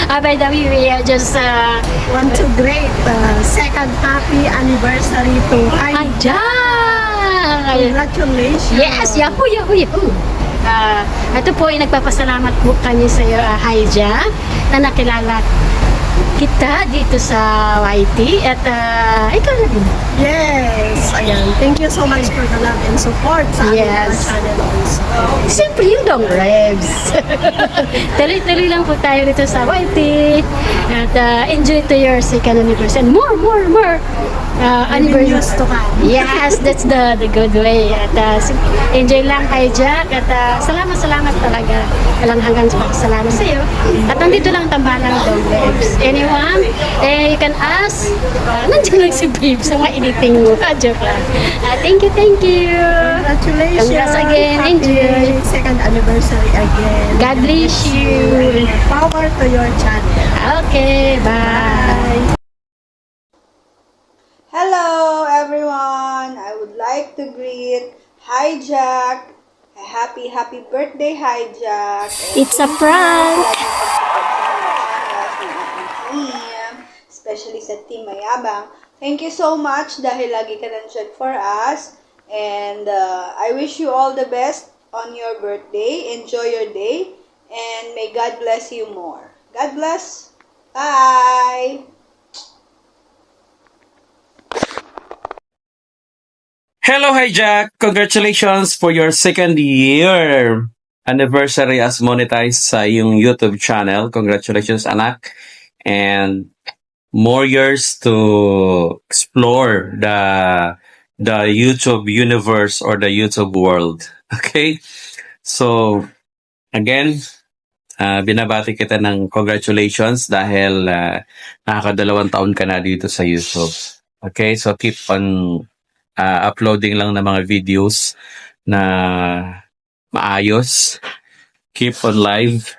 By the way, we just Want to great second happy anniversary to Haija. Congratulations. Yes, yahoo, yahoo, yahoo. Ito po ay nagpapasalamat po kami sa iyo, Haija, na nakilala kita dito sa YT at ikaw na din. Yes, ayan. Thank you so much for the love and support sa Yes. channel also. Siyempre yun dong, Rebs. Tuloy-tuloy lang po tayo dito sa YT at enjoy to your second anniversary. More anniversary. News to come. Yes, that's the good way. At enjoy lang kay Jack at salamat talaga. Walang hanggang sa pagkasalamat sa iyo. At nandito lang tambalan dong, Rebs. Anyone, you can ask. Nandiyan lang si Babe sa mga editing mo. Joke lang. Thank you. Congratulations. Congrats again. Enjoy. Second anniversary again. God bless you. Power to your channel. Okay, bye. Hello everyone! I would like to greet Hijack. Happy birthday, Hijack. It's a prank. Especially sa Team Mayabang. Thank you so much dahil lagi ka nandyan for us. And I wish you all the best on your birthday. Enjoy your day. And may God bless you more. God bless. Bye! Hello, Hijack! Congratulations for your second year anniversary as monetized sa iyong YouTube channel. Congratulations, anak. And more years to explore the YouTube universe or the YouTube world. Okay? So, again, binabati kita ng congratulations dahil nakakadalawang taon ka na dito sa YouTube. Okay? So, keep on uploading lang ng mga videos na maayos. Keep on live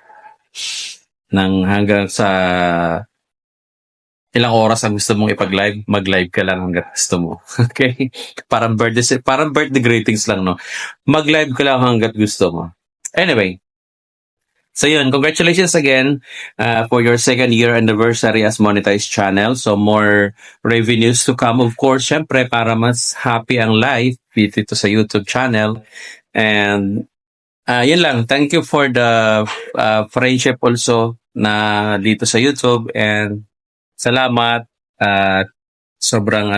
ng hanggang sa ilang oras ang gusto mong ipag-live, mag-live ka lang hanggang gusto mo. Okay? Parang birthday greetings lang, no? Mag-live ka lang hanggang gusto mo. Anyway, so yun, congratulations again for your second year anniversary as monetized channel. So more revenues to come, of course, syempre para mas happy ang life dito sa YouTube channel. And yun lang, thank you for the friendship also na dito sa YouTube, and salamat at sobrang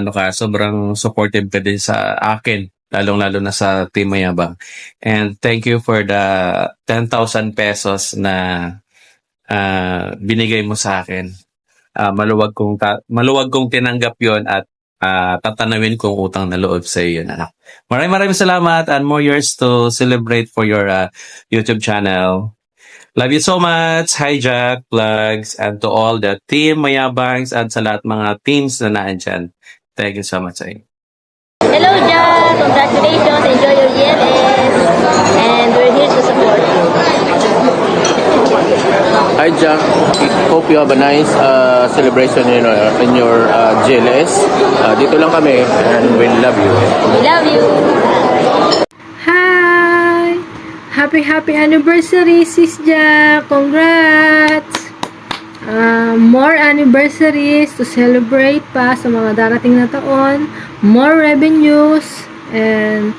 supportive ka din sa akin. Lalong-lalo na sa Team Mayabang. And thank you for the 10,000 pesos na binigay mo sa akin. Maluwag kong tinanggap yon at tatanawin kong utang na loob sa iyo, anak. Maraming salamat and more years to celebrate for your YouTube channel. Love you so much, Hijack, Vlogs, and to all the Team Mayabangs at sa lahat mga teams na naandyan. Thank you so much sa inyo. Hello, Jack. Congratulations. Enjoy your GLS. And we're here to support you. Hi Jack, hope you have a nice celebration in your GLS. Dito lang kami and we love you. We love you. Hi! Happy anniversary, Sis Jack! Congrats! More anniversaries to celebrate pa sa mga darating na taon. More revenues and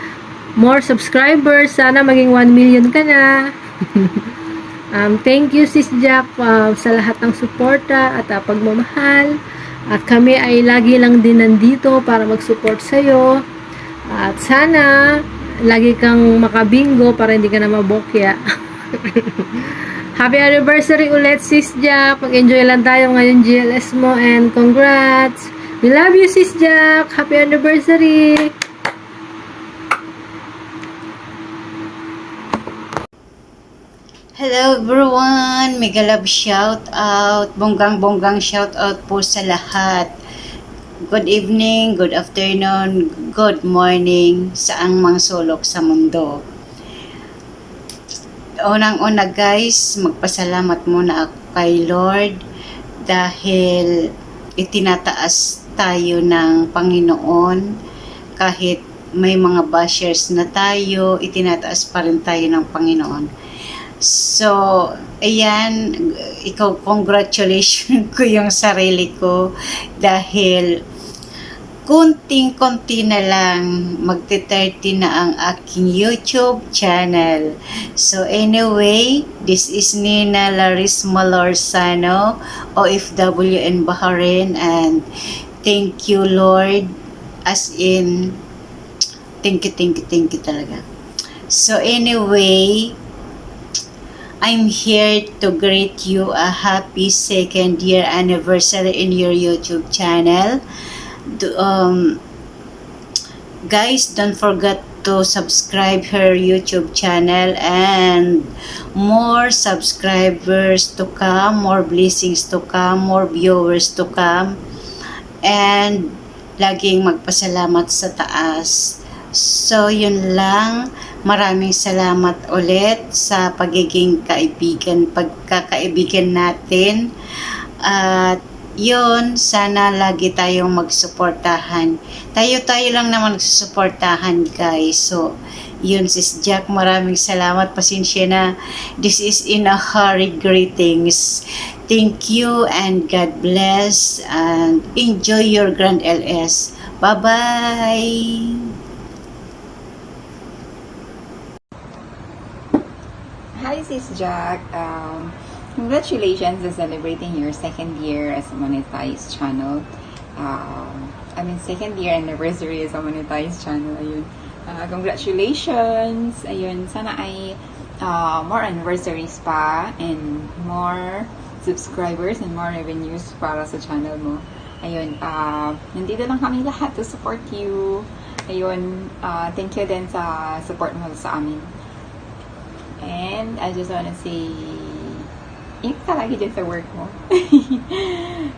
more subscribers. Sana maging 1 million ka na. Thank you, Sis Jack, sa lahat ng suporta at pagmamahal. At kami ay lagi lang din nandito para mag-support sa'yo. At sana lagi kang makabingo para hindi ka na mabokya. Happy anniversary ulit, Sis Jack. Mag-enjoy lang tayo ngayon GLS mo, and congrats. We love you, Sis Jack. Happy anniversary. Hello everyone, mega love shout out, bonggang shout out po sa lahat. Good evening, good afternoon, good morning sa ang mga sulok sa mundo. Unang-una guys, magpasalamat muna ako kay Lord dahil itinataas tayo ng Panginoon. Kahit may mga bashers na tayo, itinataas pa rin tayo ng Panginoon. So, ayan, ikaw, congratulations ko yung sarili ko dahil konting-konti na lang, magti-30 na ang aking YouTube channel. So anyway, this is Nina Laris Malorsano, OFW in Bahrain, and thank you Lord, as in, thank you talaga. So anyway, I'm here to greet you a happy 2nd year anniversary in your YouTube channel. Guys, don't forget to subscribe her YouTube channel, and more subscribers to come, more blessings to come, more viewers to come, and laging magpasalamat sa taas. So yun lang, maraming salamat ulit sa pagiging pagkakaibigan natin, at yun, sana lagi tayong magsuportahan. Tayo lang naman magsusuportahan, guys. So, yun, Sis Jack, maraming salamat. Pasensya na. This is in a hurry greetings. Thank you and God bless, and enjoy your Grand LS. Bye-bye! Hi, Sis Jack. Congratulations on celebrating your 2nd year as a monetized channel. Second year anniversary as a monetized channel. Ayun. Congratulations. Ayun. Sana ay more anniversaries pa and more subscribers and more revenues para sa channel mo. Ayun. Nandito lang kami lahat to support you. Ayun. Thank you din sa support mo sa amin. And I just wanna say, ingat ka lagi dyan sa work mo.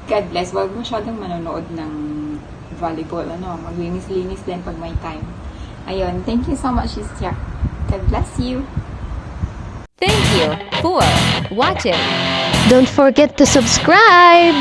God bless. Huwag masyadong manonood ng volleyball. Maglinis-linis din pag may time. Ayun. Thank you so much, Sis Jack. God bless you. Thank you for watching. Don't forget to subscribe!